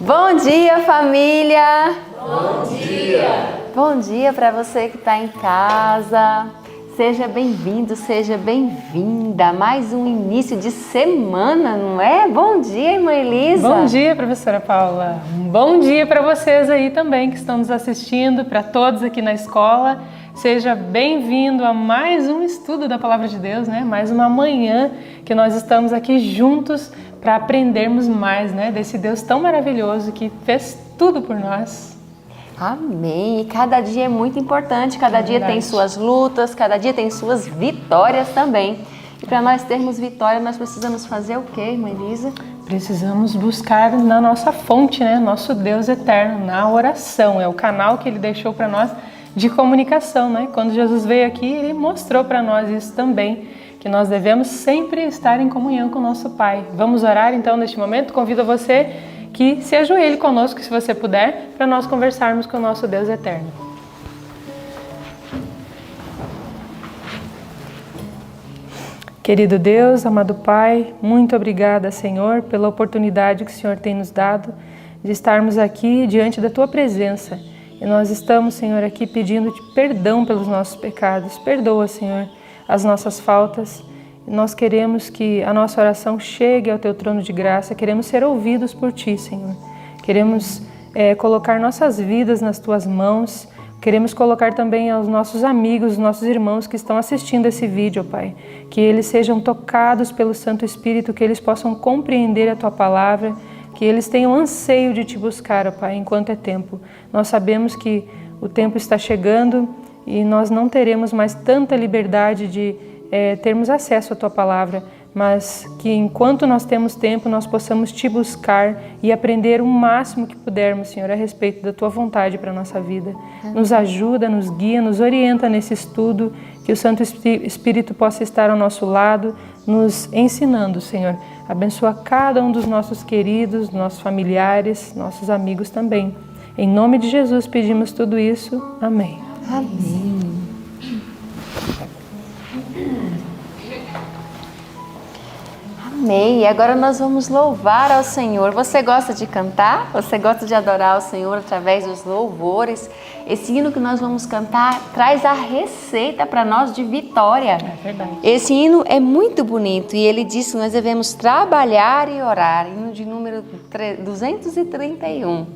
Bom dia, família! Bom dia! Bom dia para você que está em casa. Seja bem-vindo, seja bem-vinda. Mais um início de semana, não é? Bom dia, irmã Elisa. Bom dia, professora Paula. Bom dia para vocês aí também que estão nos assistindo, para todos aqui na escola. Seja bem-vindo a mais um estudo da Palavra de Deus, né? Mais uma manhã que nós estamos aqui juntos para aprendermos mais, né? Desse Deus tão maravilhoso que fez tudo por nós. Amém. E cada dia é muito importante, cada dia tem suas lutas, cada dia tem suas vitórias também. E para nós termos vitória, nós precisamos fazer o quê, irmã Elisa? Precisamos buscar na nossa fonte, né? Nosso Deus eterno, na oração. É o canal que Ele deixou para nós de comunicação, né? Quando Jesus veio aqui, Ele mostrou para nós isso também, que nós devemos sempre estar em comunhão com o nosso Pai. Vamos orar então neste momento? Convido você que se ajoelhe conosco, se você puder, para nós conversarmos com o nosso Deus eterno. Querido Deus, amado Pai, muito obrigada, Senhor, pela oportunidade que o Senhor tem nos dado de estarmos aqui diante da Tua presença. E nós estamos, Senhor, aqui pedindo-te perdão pelos nossos pecados. Perdoa, Senhor, as nossas faltas. Nós queremos que a nossa oração chegue ao Teu trono de graça, queremos ser ouvidos por Ti, Senhor. Queremos colocar nossas vidas nas Tuas mãos, queremos colocar também aos nossos amigos, os nossos irmãos que estão assistindo esse vídeo, Pai. Que eles sejam tocados pelo Santo Espírito, que eles possam compreender a Tua palavra, que eles tenham anseio de Te buscar, ó Pai, enquanto é tempo. Nós sabemos que o tempo está chegando e nós não teremos mais tanta liberdade de termos acesso à Tua palavra, mas que enquanto nós temos tempo, nós possamos Te buscar e aprender o máximo que pudermos, Senhor, a respeito da Tua vontade para a nossa vida. Nos ajuda, nos guia, nos orienta nesse estudo, que o Santo Espírito possa estar ao nosso lado, nos ensinando, Senhor. Abençoa cada um dos nossos queridos, nossos familiares, nossos amigos também. Em nome de Jesus pedimos tudo isso. Amém. Amém. Amém. E agora nós vamos louvar ao Senhor. Você gosta de cantar? Você gosta de adorar o Senhor através dos louvores? Esse hino que nós vamos cantar traz a receita para nós de vitória. É verdade. Esse hino é muito bonito e ele diz que nós devemos trabalhar e orar. Hino de número 231.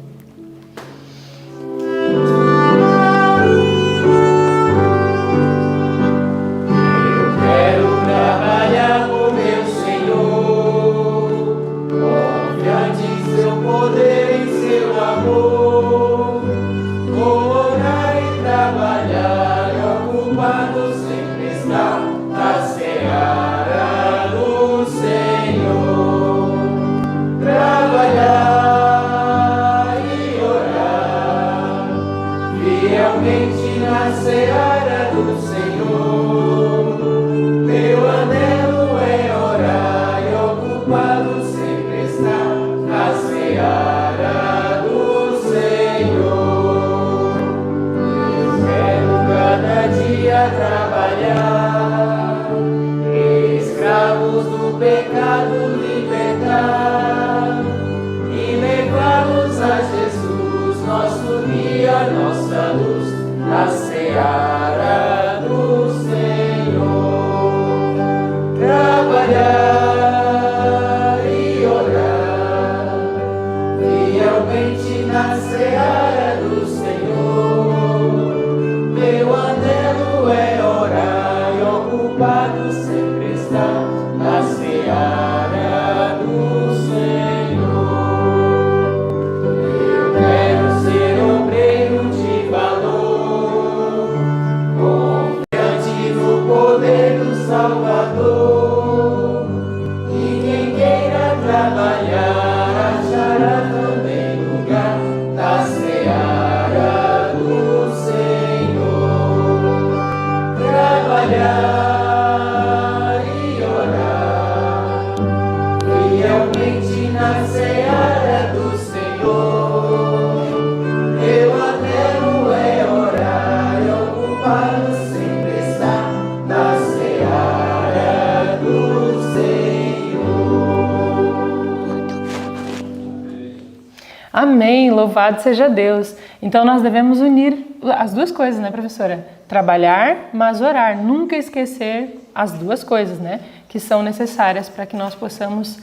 louvado seja Deus. Então nós devemos unir as duas coisas, né, professora? Trabalhar, mas orar. Nunca esquecer as duas coisas, né, que são necessárias para que nós possamos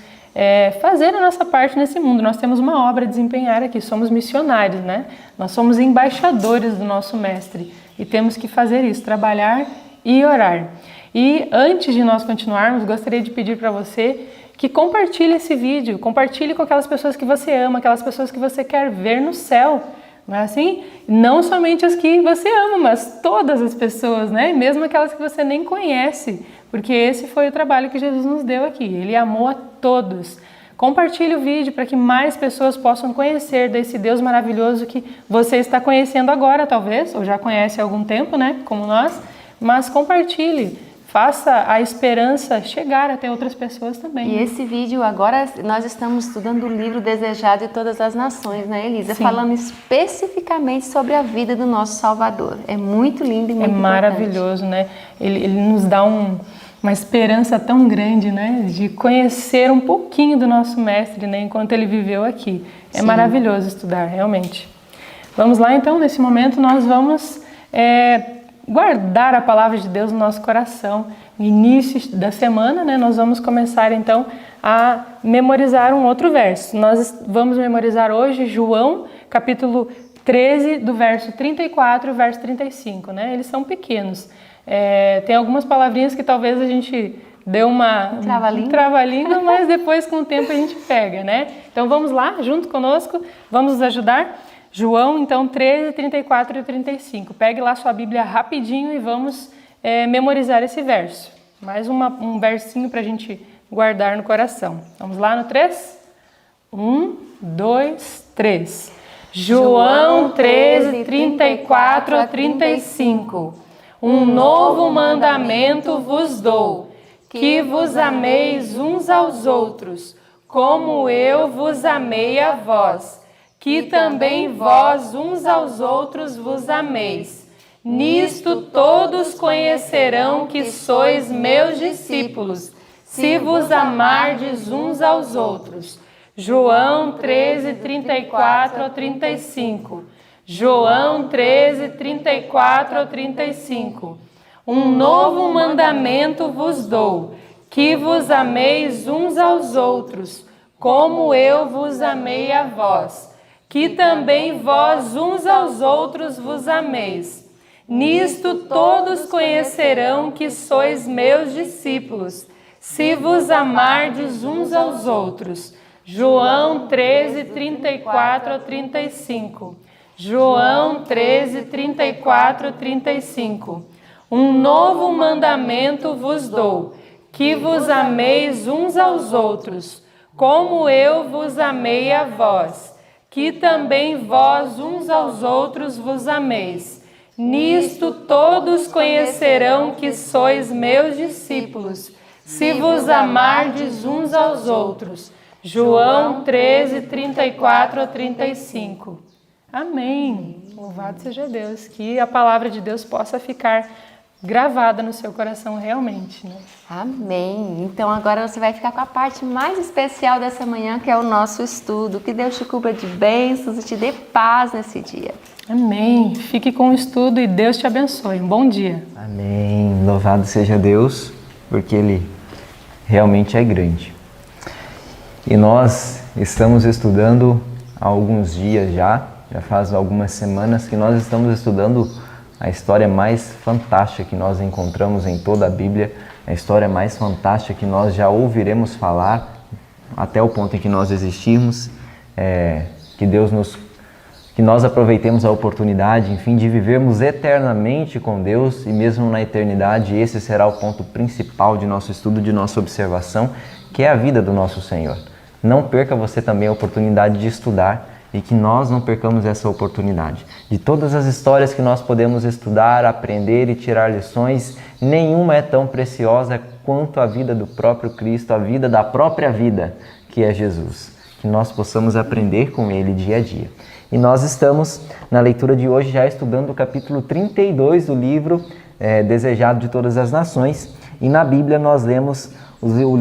fazer a nossa parte nesse mundo. Nós temos uma obra a desempenhar aqui, somos missionários, né? Nós somos embaixadores do nosso Mestre e temos que fazer isso, trabalhar e orar. E antes de nós continuarmos, gostaria de pedir para você que compartilhe esse vídeo, compartilhe com aquelas pessoas que você ama, aquelas pessoas que você quer ver no céu, não é assim? Não somente as que você ama, mas todas as pessoas, né? Mesmo aquelas que você nem conhece, porque esse foi o trabalho que Jesus nos deu aqui, Ele amou a todos. Compartilhe o vídeo para que mais pessoas possam conhecer desse Deus maravilhoso que você está conhecendo agora, talvez, ou já conhece há algum tempo, né? Como nós, mas compartilhe. Faça a esperança chegar até outras pessoas também. E esse vídeo agora, nós estamos estudando o livro Desejado de Todas as Nações, né, Elisa? Sim. Falando especificamente sobre a vida do nosso Salvador. É muito lindo e muito importante. Maravilhoso, né? Ele nos dá uma esperança tão grande, né? De conhecer um pouquinho do nosso Mestre, né? Enquanto ele viveu aqui. É maravilhoso estudar, realmente. Vamos lá, então, nesse momento nós vamos guardar a palavra de Deus no nosso coração. No início da semana, né, nós vamos começar então a memorizar um outro verso. Nós vamos memorizar hoje João, capítulo 13, do verso 34 e o verso 35, né? Eles são pequenos. Tem algumas palavrinhas que talvez a gente deu um trava-língua, mas depois com o tempo a gente pega, né? Então vamos lá, junto conosco, vamos nos ajudar? João, então, 13, 34 e 35. Pegue lá sua Bíblia rapidinho e vamos memorizar esse verso. Mais um versinho para a gente guardar no coração. Vamos lá no 3? 1, 2, 3. João 13, 34 a 35. Um novo mandamento vos dou, que vos ameis uns aos outros, como eu vos amei a vós. Que também vós uns aos outros vos ameis. Nisto todos conhecerão que sois meus discípulos, se vos amardes uns aos outros. João 13, 34 a 35. João 13, 34 a 35. Um novo mandamento vos dou, que vos ameis uns aos outros, como eu vos amei a vós. Que também vós uns aos outros vos ameis. Nisto todos conhecerão que sois meus discípulos, se vos amardes uns aos outros. João 13, 34 a 35. João 13, 34 a 35. Um novo mandamento vos dou, que vos ameis uns aos outros, como eu vos amei a vós. Que também vós uns aos outros vos ameis. Nisto todos conhecerão que sois meus discípulos, se vos amardes uns aos outros. João 13, 34 a 35. Amém. Louvado seja Deus. Que a palavra de Deus possa ficar gravada no seu coração realmente, né? Amém. Então agora você vai ficar com a parte mais especial dessa manhã, que é o nosso estudo. Que Deus te cubra de bênçãos e te dê paz nesse dia. Amém. Fique com o estudo e Deus te abençoe. Um bom dia. Amém. Louvado seja Deus, porque Ele realmente é grande. E nós estamos estudando há alguns dias já faz algumas semanas que nós estamos estudando a história mais fantástica que nós encontramos em toda a Bíblia, a história mais fantástica que nós já ouviremos falar até o ponto em que nós existirmos, que nós aproveitemos a oportunidade, enfim, de vivermos eternamente com Deus e mesmo na eternidade esse será o ponto principal de nosso estudo, de nossa observação, que é a vida do nosso Senhor. Não perca você também a oportunidade de estudar e que nós não percamos essa oportunidade. De todas as histórias que nós podemos estudar, aprender e tirar lições, nenhuma é tão preciosa quanto a vida do próprio Cristo, a vida da própria vida, que é Jesus. Que nós possamos aprender com Ele dia a dia. E nós estamos, na leitura de hoje, já estudando o capítulo 32 do livro Desejado de Todas as Nações. E na Bíblia nós lemos o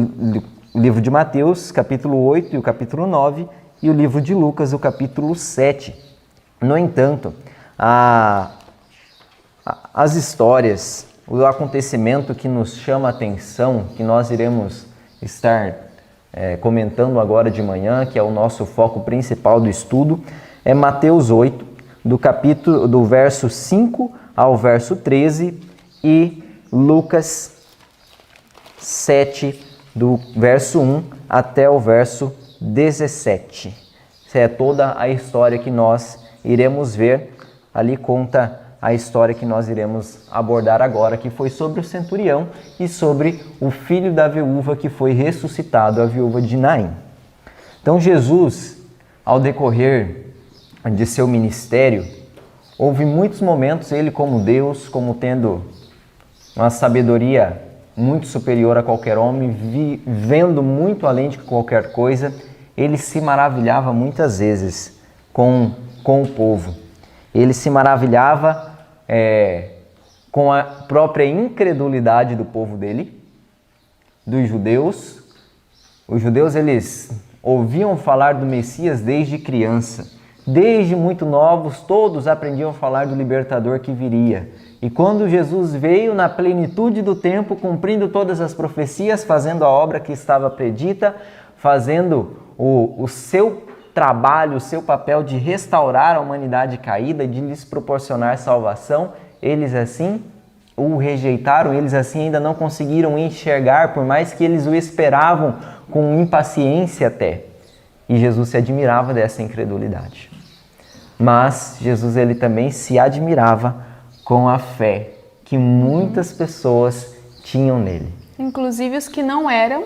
livro de Mateus, capítulo 8 e o capítulo 9, e o livro de Lucas, o capítulo 7. No entanto, as histórias, o acontecimento que nos chama a atenção, que nós iremos estar comentando agora de manhã, que é o nosso foco principal do estudo, é Mateus 8, do verso 5 ao verso 13, e Lucas 7, do verso 1 até o verso 17. Essa é toda a história que nós iremos ver. Ali conta a história que nós iremos abordar agora, que foi sobre o centurião e sobre o filho da viúva que foi ressuscitado, a viúva de Naim. Então Jesus, ao decorrer de seu ministério, houve muitos momentos, ele como Deus, como tendo uma sabedoria muito superior a qualquer homem, vendo muito além de qualquer coisa, ele se maravilhava muitas vezes com o povo. Ele se maravilhava com a própria incredulidade do povo dele, dos judeus. Os judeus, eles ouviam falar do Messias desde criança. Desde muito novos, todos aprendiam a falar do libertador que viria. E quando Jesus veio na plenitude do tempo, cumprindo todas as profecias, fazendo a obra que estava predita, fazendo o seu trabalho, o seu papel de restaurar a humanidade caída e de lhes proporcionar salvação, eles assim o rejeitaram, eles assim ainda não conseguiram enxergar, por mais que eles o esperavam com impaciência até. E Jesus se admirava dessa incredulidade. Mas Jesus ele também se admirava com a fé que muitas pessoas tinham nele. Inclusive os que não eram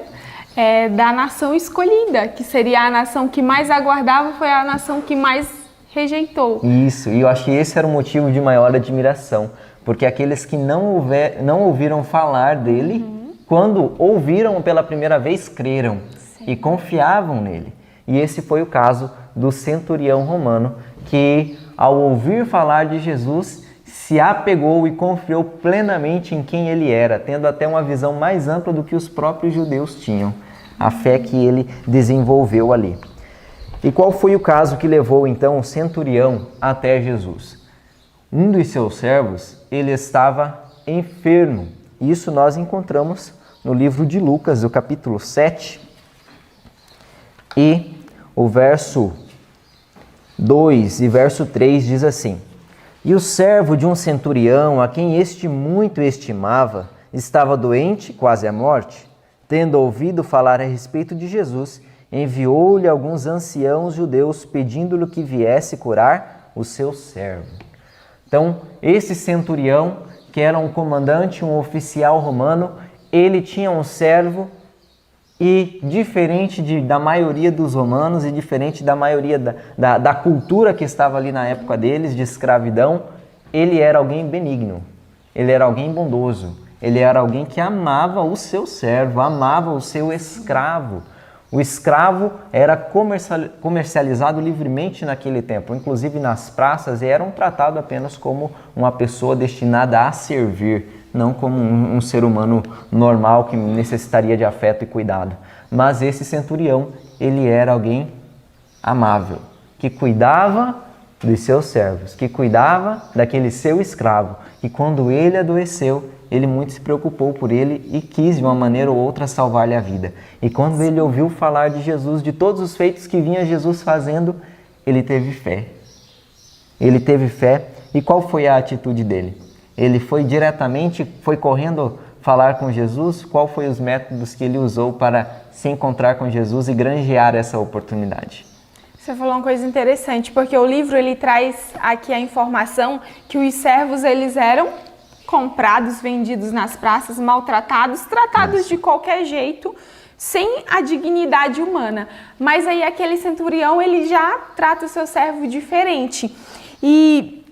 da nação escolhida, que seria a nação que mais aguardava, foi a nação que mais rejeitou. Isso, e eu acho que esse era o motivo de maior admiração, porque aqueles que não ouviram falar dele, quando ouviram pela primeira vez, creram. Sim. E confiavam nele. E esse foi o caso do centurião romano, que ao ouvir falar de Jesus, se apegou e confiou plenamente em quem ele era, tendo até uma visão mais ampla do que os próprios judeus tinham, a fé que ele desenvolveu ali. E qual foi o caso que levou então o centurião até Jesus? Um dos seus servos, ele estava enfermo. Isso nós encontramos no livro de Lucas, o capítulo 7, e o verso 2 e verso 3 diz assim: E o servo de um centurião, a quem este muito estimava, estava doente, quase à morte. Tendo ouvido falar a respeito de Jesus, enviou-lhe alguns anciãos judeus, pedindo-lhe que viesse curar o seu servo. Então, esse centurião, que era um comandante, um oficial romano, ele tinha um servo e, diferente da maioria dos romanos e diferente da maioria da cultura que estava ali na época deles, de escravidão, ele era alguém benigno, ele era alguém bondoso, ele era alguém que amava o seu servo, amava o seu escravo. O escravo era comercializado livremente naquele tempo, inclusive nas praças, e era tratado apenas como uma pessoa destinada a servir, não como um ser humano normal que necessitaria de afeto e cuidado. Mas esse centurião, ele era alguém amável, que cuidava dos seus servos, que cuidava daquele seu escravo. E quando ele adoeceu, ele muito se preocupou por ele e quis de uma maneira ou outra salvar-lhe a vida. E quando ele ouviu falar de Jesus, de todos os feitos que vinha Jesus fazendo, ele teve fé. Ele teve fé. E qual foi a atitude dele? Ele foi correndo falar com Jesus. Qual foi os métodos que ele usou para se encontrar com Jesus e granjear essa oportunidade? Você falou uma coisa interessante, porque o livro ele traz aqui a informação que os servos eles eram comprados, vendidos nas praças, maltratados, tratados de qualquer jeito, sem a dignidade humana. Mas aí aquele centurião, ele já trata o seu servo diferente. E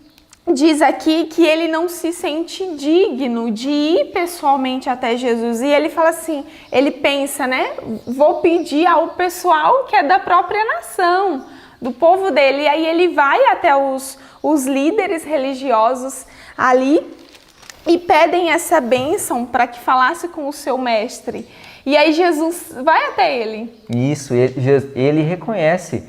diz aqui que ele não se sente digno de ir pessoalmente até Jesus. E ele fala assim, ele pensa, né? Vou pedir ao pessoal que é da própria nação, do povo dele. E aí ele vai até os líderes religiosos ali e pedem essa bênção para que falasse com o seu mestre. E aí Jesus vai até ele. Isso, ele reconhece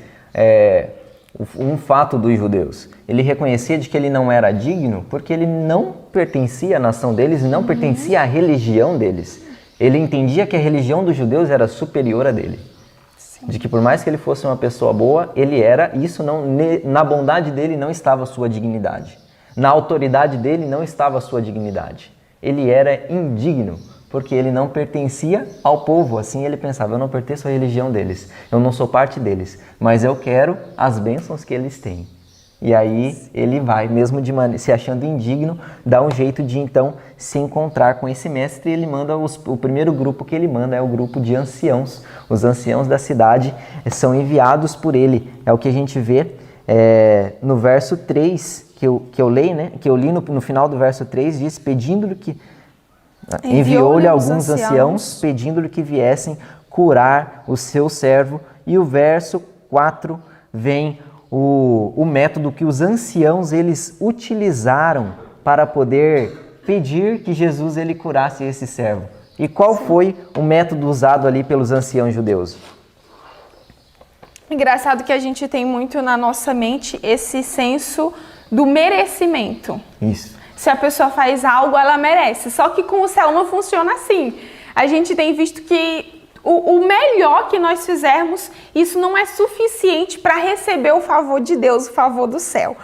um fato dos judeus. Ele reconhecia de que ele não era digno porque ele não pertencia à nação deles, não pertencia à religião deles. Ele entendia que a religião dos judeus era superior à dele. Sim. De que por mais que ele fosse uma pessoa boa, ele era, isso não, na bondade dele não estava a sua dignidade. Na autoridade dele não estava a sua dignidade. Ele era indigno, porque ele não pertencia ao povo. Assim ele pensava, eu não pertenço à religião deles, eu não sou parte deles, mas eu quero as bênçãos que eles têm. E aí ele vai, mesmo se achando indigno, dá um jeito de então se encontrar com esse mestre, e ele manda o primeiro grupo que ele manda é o grupo de anciãos. Os anciãos da cidade são enviados por ele. É o que a gente vê no verso 3, que eu leio, né? Que eu li no final do verso 3, diz, pedindo-lhe que enviou-lhe alguns anciãos, pedindo-lhe que viessem curar o seu servo. E o verso 4 vem o método que os anciãos eles utilizaram para poder pedir que Jesus ele curasse esse servo. E qual foi o método usado ali pelos anciãos judeus? Engraçado que a gente tem muito na nossa mente esse senso do merecimento. Isso. Se a pessoa faz algo, ela merece. Só que com o céu não funciona assim. A gente tem visto que o melhor que nós fizermos, isso não é suficiente para receber o favor de Deus, o favor do céu.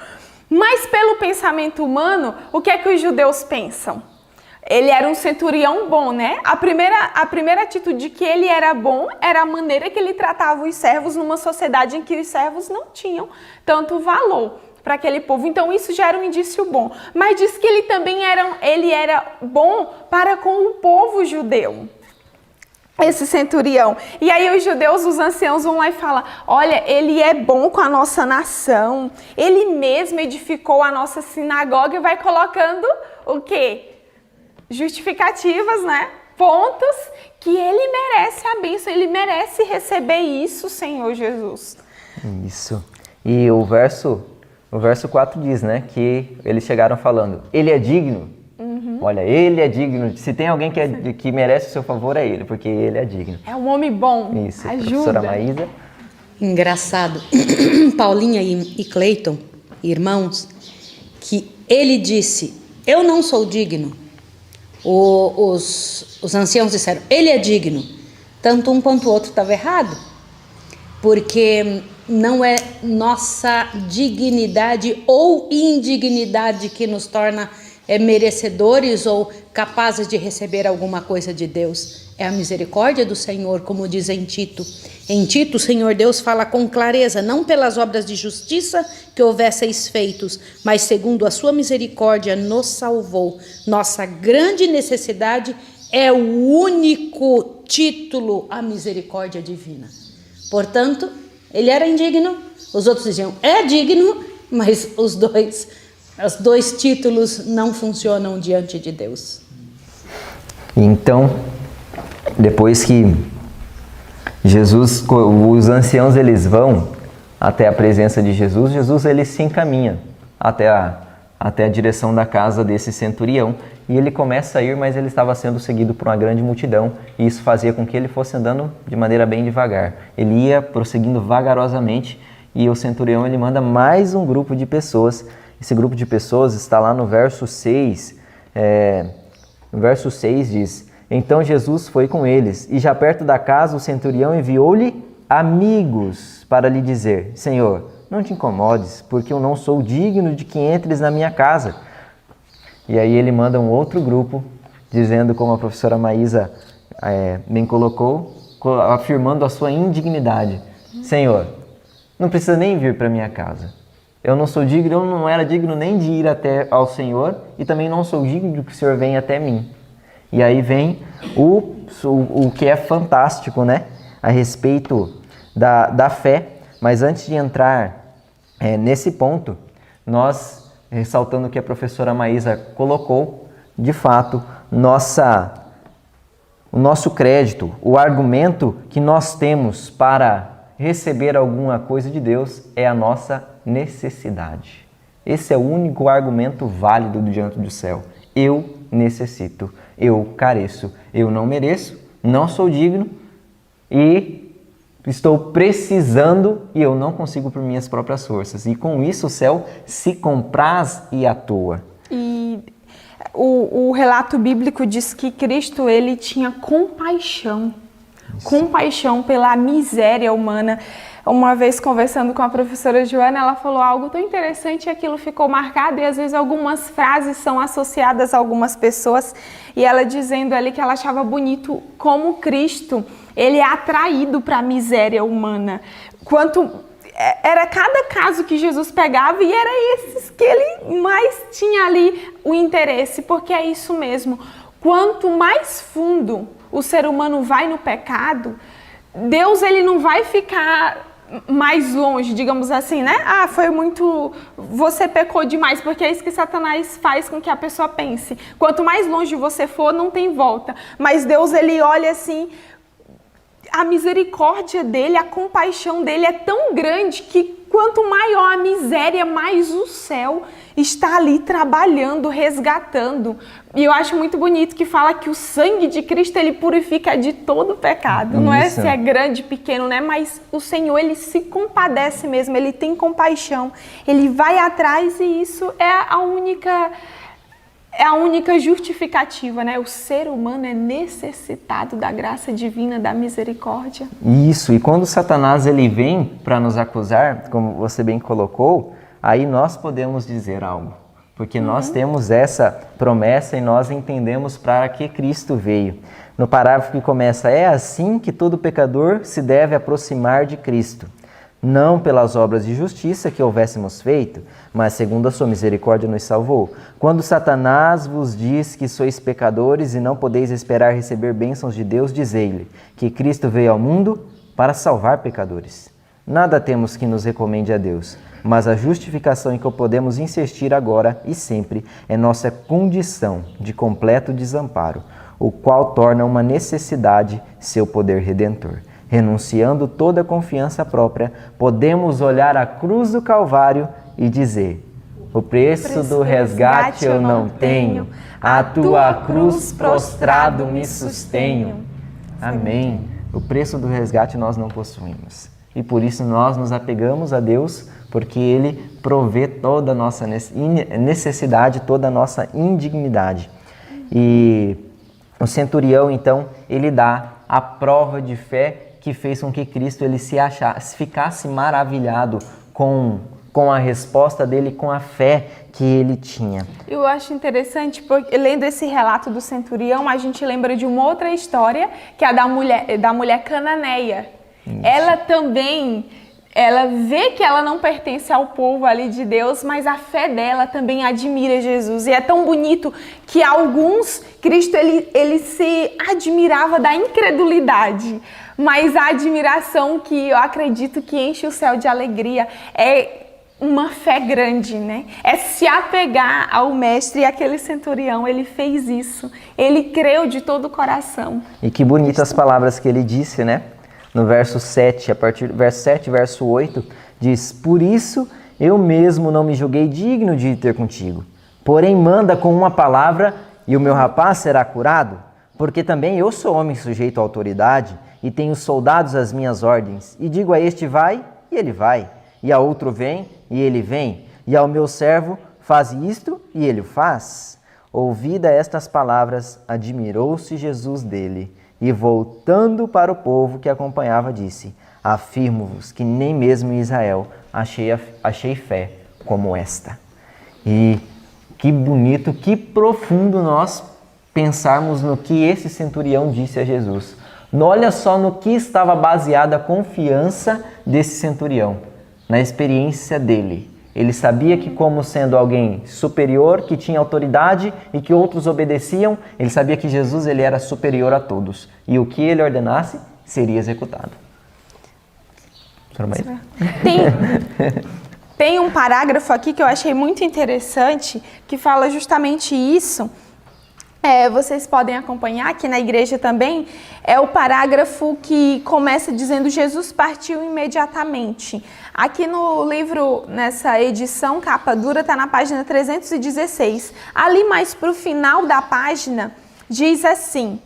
Mas pelo pensamento humano, o que é que os judeus pensam? Ele era um centurião bom, né? A primeira atitude de que ele era bom era a maneira que ele tratava os servos numa sociedade em que os servos não tinham tanto valor para aquele povo. Então isso já era um indício bom. Mas diz que ele também era bom para com o povo judeu. Esse centurião. E aí os judeus, os anciãos vão lá e falam, olha, ele é bom com a nossa nação, ele mesmo edificou a nossa sinagoga, e vai colocando o quê? Justificativas, né? Pontos que ele merece a bênção, ele merece receber isso, Senhor Jesus. Isso. E o verso 4 diz, né, que eles chegaram falando, ele é digno. Olha, ele é digno. Se tem alguém que merece o seu favor, é ele, porque ele é digno. É um homem bom. Isso, ajuda. Professora Maísa. Engraçado. Paulinha e Cleiton, irmãos, que ele disse, eu não sou digno. Os anciãos disseram, ele é digno. Tanto um quanto o outro estava errado. Porque não é nossa dignidade ou indignidade que nos torna merecedores ou capazes de receber alguma coisa de Deus. É a misericórdia do Senhor, como diz em Tito. Em Tito, o Senhor Deus fala com clareza, não pelas obras de justiça que houvesseis feitos, mas segundo a sua misericórdia nos salvou. Nossa grande necessidade é o único título, a misericórdia divina. Portanto, ele era indigno, os outros diziam, é digno, mas os dois títulos não funcionam diante de Deus. Então, depois que Jesus, os anciãos eles vão até a presença de Jesus, Jesus ele se encaminha até a direção da casa desse centurião e ele começa a ir, mas ele estava sendo seguido por uma grande multidão e isso fazia com que ele fosse andando de maneira bem devagar. Ele ia prosseguindo vagarosamente e o centurião ele manda mais um grupo de pessoas. Esse grupo de pessoas está lá no verso 6. O verso 6 diz, então Jesus foi com eles, e já perto da casa o centurião enviou-lhe amigos para lhe dizer, Senhor, não te incomodes, porque eu não sou digno de que entres na minha casa. E aí ele manda um outro grupo, dizendo, como a professora Maísa bem colocou, afirmando a sua indignidade. Senhor, não precisa nem vir para minha casa. Eu não sou digno, eu não era digno nem de ir até ao Senhor e também não sou digno de que o Senhor venha até mim. E aí vem o que é fantástico, né? A respeito da fé. Mas antes de entrar nesse ponto, nós, ressaltando o que a professora Maísa colocou, de fato, o nosso crédito, o argumento que nós temos para receber alguma coisa de Deus é a nossa necessidade. Esse é o único argumento válido diante do céu. Eu necessito, eu careço, eu não mereço, não sou digno e estou precisando e eu não consigo por minhas próprias forças. E com isso o céu se compraz e atua. E o relato bíblico diz que Cristo, ele tinha compaixão. Compaixão pela miséria humana. Uma vez conversando com a professora Joana, ela falou algo tão interessante e aquilo ficou marcado, e às vezes algumas frases são associadas a algumas pessoas, e ela dizendo ali que ela achava bonito como Cristo, ele é atraído para a miséria humana. Era cada caso que Jesus pegava e era esses que ele mais tinha ali o interesse, porque é isso mesmo. Quanto mais fundo o ser humano vai no pecado, Deus, ele não vai ficar mais longe, digamos assim, né? Você pecou demais, porque é isso que Satanás faz com que a pessoa pense. Quanto mais longe você for, não tem volta. Mas Deus, ele olha assim, a misericórdia dele, a compaixão dele é tão grande que quanto maior a miséria, mais o céu está ali trabalhando, resgatando. E eu acho muito bonito que fala que o sangue de Cristo, ele purifica de todo pecado. Isso. Não é se é grande, pequeno, né? Mas o Senhor, ele se compadece mesmo, ele tem compaixão. Ele vai atrás, e isso é a única justificativa, né? O ser humano é necessitado da graça divina, da misericórdia. Isso, e quando Satanás ele vem para nos acusar, como você bem colocou, aí nós podemos dizer algo. Porque nós temos essa promessa e nós entendemos para que Cristo veio. No parágrafo que começa, é assim que todo pecador se deve aproximar de Cristo. Não pelas obras de justiça que houvéssemos feito, mas segundo a sua misericórdia nos salvou. Quando Satanás vos diz que sois pecadores e não podeis esperar receber bênçãos de Deus, dizei-lhe que Cristo veio ao mundo para salvar pecadores. Nada temos que nos recomende a Deus, mas a justificação em que podemos insistir agora e sempre é nossa condição de completo desamparo, o qual torna uma necessidade seu poder redentor. Renunciando toda confiança própria, podemos olhar a cruz do Calvário e dizer: o preço do resgate eu não tenho, a tua cruz prostrado me sustenho. Amém. O preço do resgate nós não possuímos. E por isso nós nos apegamos a Deus, porque Ele provê toda a nossa necessidade, toda a nossa indignidade. E o centurião, então, ele dá a prova de fé que fez com que Cristo ele ficasse maravilhado com a resposta dele, com a fé que ele tinha. Eu acho interessante, porque lendo esse relato do centurião, a gente lembra de uma outra história, que é a da mulher cananeia. Isso. Ela vê que ela não pertence ao povo ali de Deus, mas a fé dela também admira Jesus. E é tão bonito que Cristo ele se admirava da incredulidade, mas a admiração que eu acredito que enche o céu de alegria é uma fé grande, né? É se apegar ao mestre, e aquele centurião, ele fez isso. Ele creu de todo o coração. E que bonitas palavras que ele disse, né? No verso 7, a partir do verso 7, verso 8, diz: por isso eu mesmo não me julguei digno de ir ter contigo. Porém manda com uma palavra e o meu rapaz será curado. Porque também eu sou homem sujeito à autoridade e tenho soldados às minhas ordens. E digo a este vai, e ele vai. E a outro vem, e ele vem. E ao meu servo faz isto, e ele o faz. Ouvida estas palavras, admirou-se Jesus dele. E voltando para o povo que acompanhava, disse: afirmo-vos que nem mesmo em Israel achei fé como esta. E que bonito, que profundo nós pensarmos no que esse centurião disse a Jesus. Olha só no que estava baseada a confiança desse centurião, na experiência dele. Ele sabia que, como sendo alguém superior, que tinha autoridade e que outros obedeciam, ele sabia que Jesus ele era superior a todos. E o que ele ordenasse seria executado. Tem um parágrafo aqui que eu achei muito interessante, que fala justamente isso. Vocês podem acompanhar aqui na igreja também. É o parágrafo que começa dizendo: Jesus partiu imediatamente. Aqui no livro, nessa edição capa dura, está na página 316. Ali mais para o final da página, diz assim: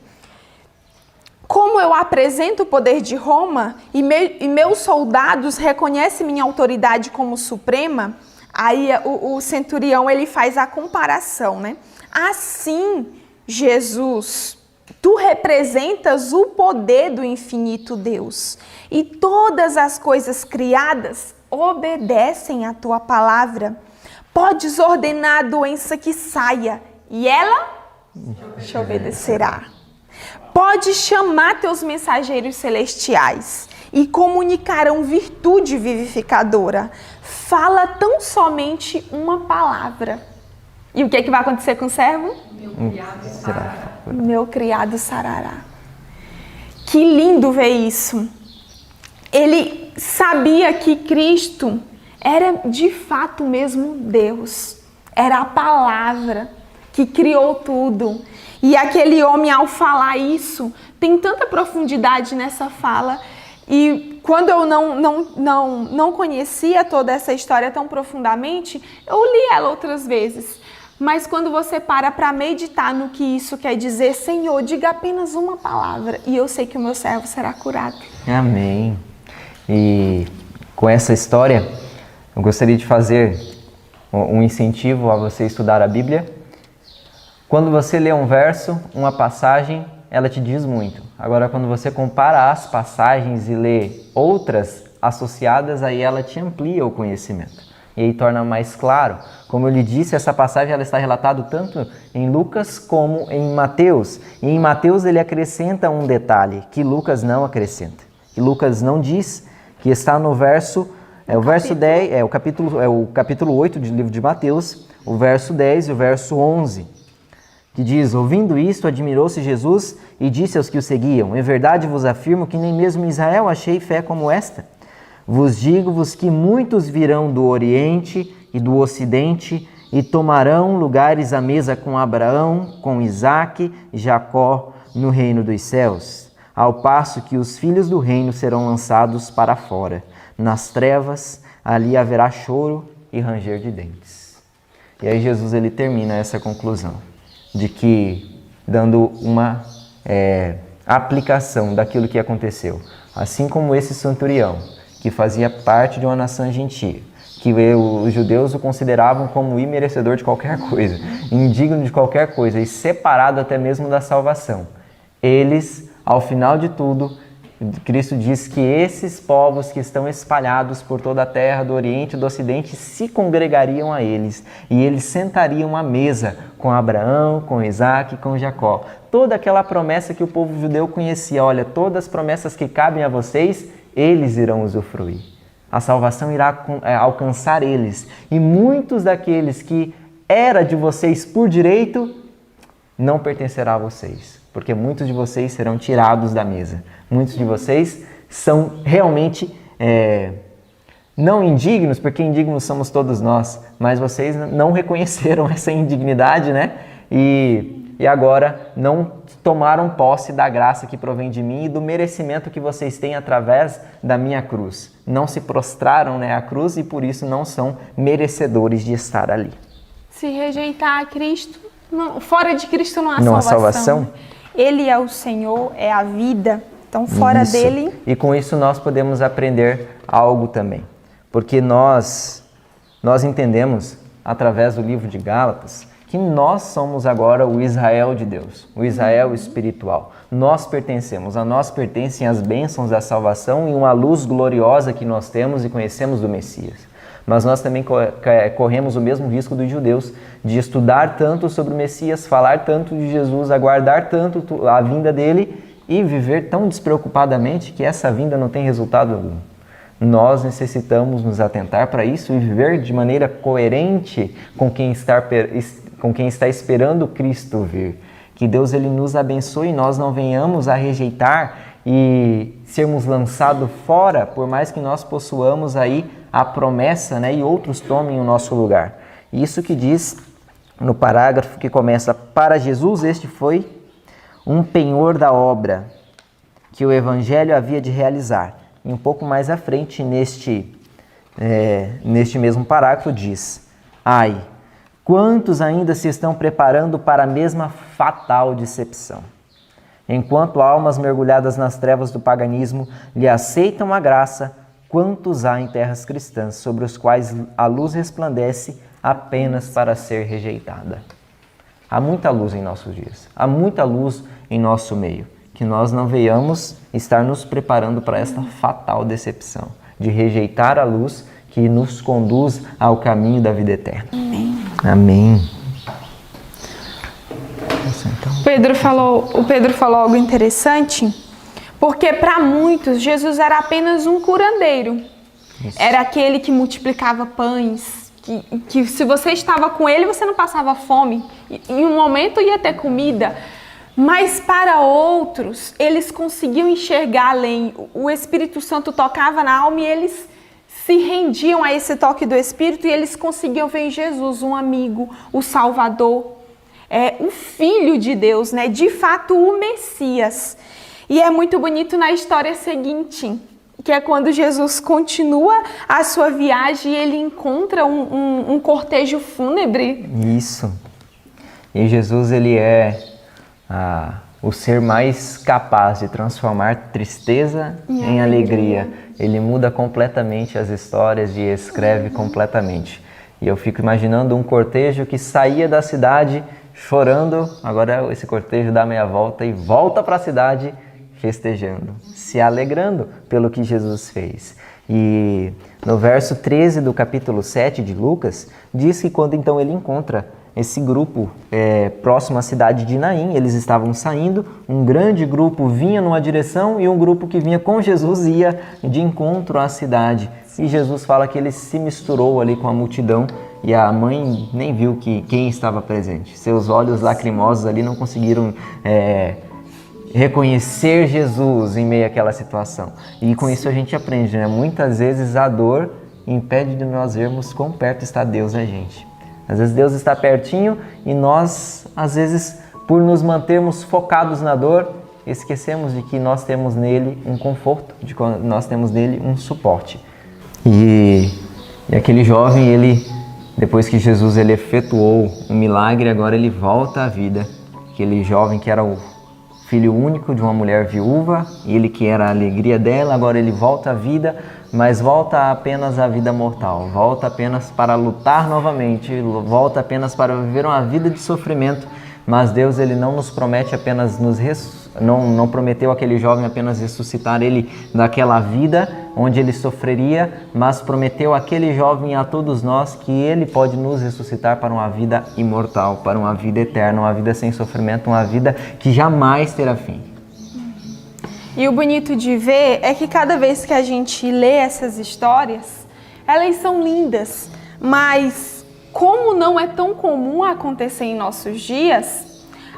como eu apresento o poder de Roma e meus soldados reconhecem minha autoridade como suprema, aí o centurião ele faz a comparação, né? Assim, Jesus, tu representas o poder do infinito Deus e todas as coisas criadas obedecem à tua palavra. Podes ordenar a doença que saia e ela te obedecerá. Pode chamar teus mensageiros celestiais e comunicarão virtude vivificadora. Fala tão somente uma palavra. E o que é que vai acontecer com o servo? Meu criado sarará. Que lindo ver isso. Ele sabia que Cristo era de fato mesmo Deus. Era a palavra que criou tudo. E aquele homem, ao falar isso, tem tanta profundidade nessa fala. E quando eu não conhecia toda essa história tão profundamente, eu li ela outras vezes. Mas quando você para meditar no que isso quer dizer, Senhor, diga apenas uma palavra e eu sei que o meu servo será curado. Amém. E com essa história, eu gostaria de fazer um incentivo a você estudar a Bíblia. Quando você lê um verso, uma passagem, ela te diz muito. Agora, quando você compara as passagens e lê outras associadas, aí ela te amplia o conhecimento. E aí torna mais claro. Como eu lhe disse, essa passagem ela está relatada tanto em Lucas como em Mateus. E em Mateus ele acrescenta um detalhe que Lucas não acrescenta. Que Lucas não diz, que está no verso, o capítulo 8 do livro de Mateus, o verso 10 e o verso 11. Que diz, ouvindo isto, admirou-se Jesus e disse aos que o seguiam, em verdade vos afirmo que nem mesmo em Israel achei fé como esta. Vos digo-vos que muitos virão do Oriente e do Ocidente e tomarão lugares à mesa com Abraão, com Isaque e Jacó no reino dos céus, ao passo que os filhos do reino serão lançados para fora. Nas trevas, ali haverá choro e ranger de dentes. E aí Jesus ele termina essa conclusão, de que, dando uma aplicação daquilo que aconteceu, assim como esse centurião, que fazia parte de uma nação gentia, que os judeus o consideravam como imerecedor de qualquer coisa, indigno de qualquer coisa e separado até mesmo da salvação. Eles, ao final de tudo, Cristo diz que esses povos que estão espalhados por toda a terra, do Oriente e do Ocidente, se congregariam a eles e eles sentariam à mesa com Abraão, com Isaque e com Jacó. Toda aquela promessa que o povo judeu conhecia, olha, todas as promessas que cabem a vocês, eles irão usufruir. A salvação irá alcançar eles. E muitos daqueles que era de vocês por direito, não pertencerá a vocês. Porque muitos de vocês serão tirados da mesa. Muitos de vocês são realmente não indignos, porque indignos somos todos nós. Mas vocês não reconheceram essa indignidade, né? E agora não tomaram posse da graça que provém de mim e do merecimento que vocês têm através da minha cruz. Não se prostraram à cruz e por isso não são merecedores de estar ali. Se rejeitar a Cristo, fora de Cristo não há Não há salvação. Ele é o Senhor, é a vida. Então, fora dele... E com isso nós podemos aprender algo também. Porque nós entendemos, através do livro de Gálatas, que nós somos agora o Israel de Deus, o Israel espiritual. Nós pertencemos, a nós pertencem as bênçãos da salvação e uma luz gloriosa que nós temos e conhecemos do Messias. Mas nós também corremos o mesmo risco dos judeus de estudar tanto sobre o Messias, falar tanto de Jesus, aguardar tanto a vinda dele e viver tão despreocupadamente que essa vinda não tem resultado algum. Nós necessitamos nos atentar para isso e viver de maneira coerente com quem está esperando Cristo vir. Que Deus ele nos abençoe e nós não venhamos a rejeitar e sermos lançados fora, por mais que nós possuamos aí a promessa, e outros tomem o nosso lugar. Isso que diz no parágrafo que começa, para Jesus este foi um penhor da obra que o Evangelho havia de realizar. E um pouco mais à frente, neste mesmo parágrafo, diz, ai, quantos ainda se estão preparando para a mesma fatal decepção? Enquanto almas mergulhadas nas trevas do paganismo lhe aceitam a graça, quantos há em terras cristãs sobre os quais a luz resplandece apenas para ser rejeitada? Há muita luz em nossos dias, há muita luz em nosso meio, que nós não venhamos estar nos preparando para esta fatal decepção, de rejeitar a luz que nos conduz ao caminho da vida eterna. Amém. Amém. O Pedro falou algo interessante, porque para muitos Jesus era apenas um curandeiro. Isso. Era aquele que multiplicava pães, que se você estava com ele, você não passava fome. Em um momento ia ter comida. Mas para outros, eles conseguiam enxergar além. O Espírito Santo tocava na alma e eles se rendiam a esse toque do Espírito e eles conseguiam ver em Jesus um amigo, o Salvador, o Filho de Deus, né? De fato o Messias. E é muito bonito na história seguinte, que é quando Jesus continua a sua viagem e ele encontra um cortejo fúnebre. Isso. E Jesus, ele é o ser mais capaz de transformar tristeza em alegria. Ele muda completamente as histórias e escreve completamente. E eu fico imaginando um cortejo que saía da cidade chorando, agora esse cortejo dá meia volta e volta para a cidade festejando, se alegrando pelo que Jesus fez. E no verso 13 do capítulo 7 de Lucas, diz que quando então ele encontra esse grupo próximo à cidade de Naim, eles estavam saindo, um grande grupo vinha numa direção e um grupo que vinha com Jesus ia de encontro à cidade. E Jesus fala que ele se misturou ali com a multidão e a mãe nem viu quem estava presente. Seus olhos lacrimosos ali não conseguiram reconhecer Jesus em meio àquela situação. E com isso a gente aprende, né? Muitas vezes a dor impede de nós vermos quão perto está Deus da gente. Às vezes Deus está pertinho e nós, às vezes, por nos mantermos focados na dor, esquecemos de que nós temos nele um conforto, de que nós temos nele um suporte. E aquele jovem, ele, depois que Jesus ele efetuou um milagre, agora ele volta à vida. Aquele jovem que era o filho único de uma mulher viúva, ele que era a alegria dela, agora ele volta à vida, mas volta apenas à vida mortal, volta apenas para lutar novamente, volta apenas para viver uma vida de sofrimento. Mas Deus, ele não nos promete apenas não prometeu aquele jovem apenas ressuscitar ele daquela vida onde ele sofreria, mas prometeu aquele jovem a todos nós que ele pode nos ressuscitar para uma vida imortal, para uma vida eterna, uma vida sem sofrimento, uma vida que jamais terá fim. E o bonito de ver é que cada vez que a gente lê essas histórias, elas são lindas, mas como não é tão comum acontecer em nossos dias,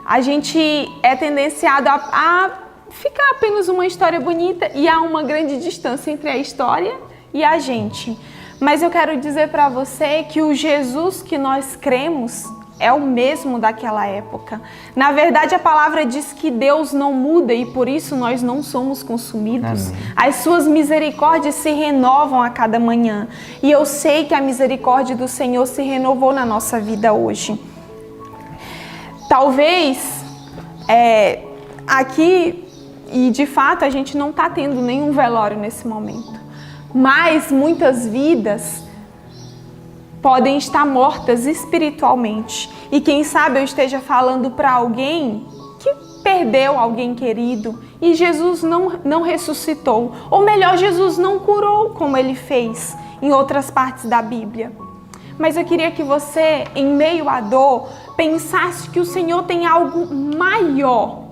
a gente é tendenciado a ficar apenas uma história bonita e há uma grande distância entre a história e a gente. Mas eu quero dizer para você que o Jesus que nós cremos é o mesmo daquela época. Na verdade, a palavra diz que Deus não muda e por isso nós não somos consumidos. Amém. As suas misericórdias se renovam a cada manhã. E eu sei que a misericórdia do Senhor se renovou na nossa vida hoje. Talvez aqui, e de fato a gente não está tendo nenhum velório nesse momento, mas muitas vidas podem estar mortas espiritualmente. E quem sabe eu esteja falando para alguém que perdeu alguém querido e Jesus não ressuscitou. Ou melhor, Jesus não curou como ele fez em outras partes da Bíblia. Mas eu queria que você, em meio à dor, pensasse que o Senhor tem algo maior.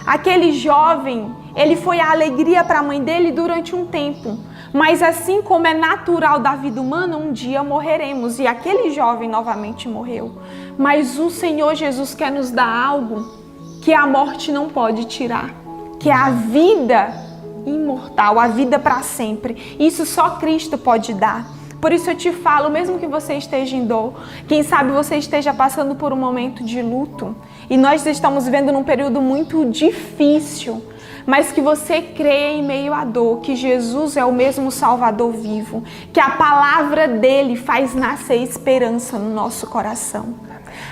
Aquele jovem, ele foi a alegria para a mãe dele durante um tempo. Mas assim como é natural da vida humana, um dia morreremos. E aquele jovem novamente morreu. Mas o Senhor Jesus quer nos dar algo que a morte não pode tirar. Que é a vida imortal, a vida para sempre. Isso só Cristo pode dar. Por isso eu te falo, mesmo que você esteja em dor, quem sabe você esteja passando por um momento de luto. E nós estamos vivendo num período muito difícil. Mas que você creia em meio à dor, que Jesus é o mesmo Salvador vivo, que a palavra dele faz nascer esperança no nosso coração.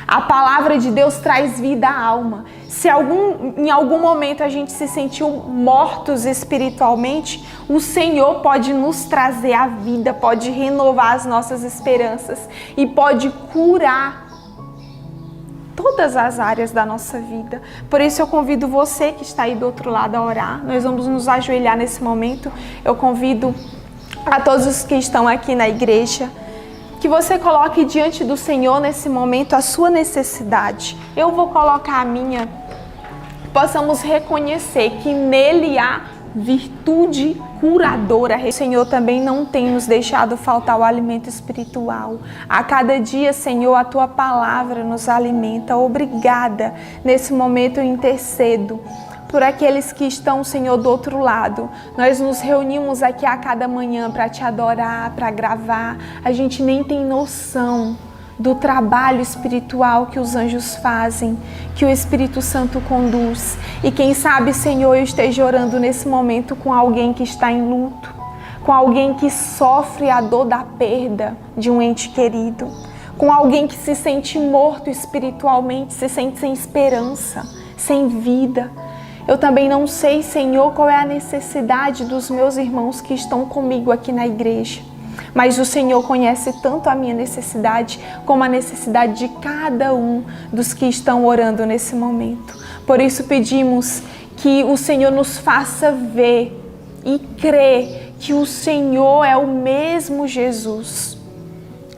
A palavra de Deus traz vida à alma. Se em algum momento a gente se sentiu mortos espiritualmente, o Senhor pode nos trazer a vida, pode renovar as nossas esperanças e pode curar todas as áreas da nossa vida. Por isso eu convido você que está aí do outro lado a orar. Nós vamos nos ajoelhar nesse momento. Eu convido a todos os que estão aqui na igreja que você coloque diante do Senhor nesse momento a sua necessidade. Eu vou colocar a minha. Possamos reconhecer que nele há virtude curadora. O Senhor também não tem nos deixado faltar o alimento espiritual. A cada dia, Senhor, a Tua palavra nos alimenta. Obrigada. Nesse momento eu intercedo por aqueles que estão, Senhor, do outro lado. Nós nos reunimos aqui a cada manhã para Te adorar, para gravar. A gente nem tem noção do trabalho espiritual que os anjos fazem, que o Espírito Santo conduz. E quem sabe, Senhor, eu esteja orando nesse momento com alguém que está em luto, com alguém que sofre a dor da perda de um ente querido, com alguém que se sente morto espiritualmente, se sente sem esperança, sem vida. Eu também não sei, Senhor, qual é a necessidade dos meus irmãos que estão comigo aqui na igreja. Mas o Senhor conhece tanto a minha necessidade como a necessidade de cada um dos que estão orando nesse momento. Por isso pedimos que o Senhor nos faça ver e crer que o Senhor é o mesmo Jesus.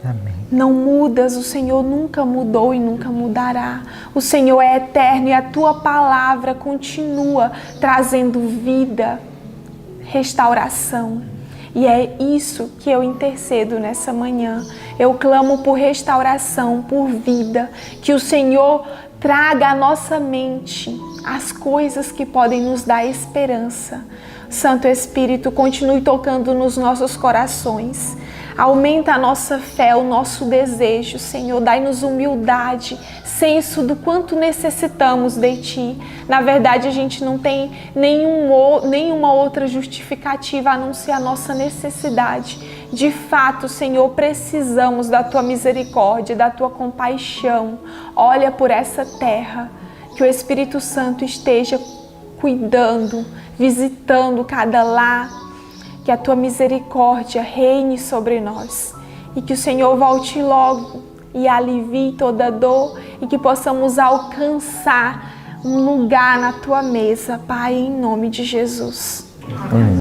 Amém. Não mudas, o Senhor nunca mudou e nunca mudará. O Senhor é eterno e a Tua palavra continua trazendo vida, restauração. E é isso que eu intercedo nessa manhã. Eu clamo por restauração, por vida. Que o Senhor traga à nossa mente as coisas que podem nos dar esperança. Santo Espírito, continue tocando nos nossos corações. Aumenta a nossa fé, o nosso desejo, Senhor. Dai-nos humildade, senso do quanto necessitamos de Ti. Na verdade, a gente não tem nenhuma outra justificativa a não ser a nossa necessidade. De fato, Senhor, precisamos da Tua misericórdia, da Tua compaixão. Olha por essa terra, que o Espírito Santo esteja cuidando, visitando cada lar. Que a Tua misericórdia reine sobre nós e que o Senhor volte logo e alivie toda dor e que possamos alcançar um lugar na Tua mesa, Pai, em nome de Jesus. Amém.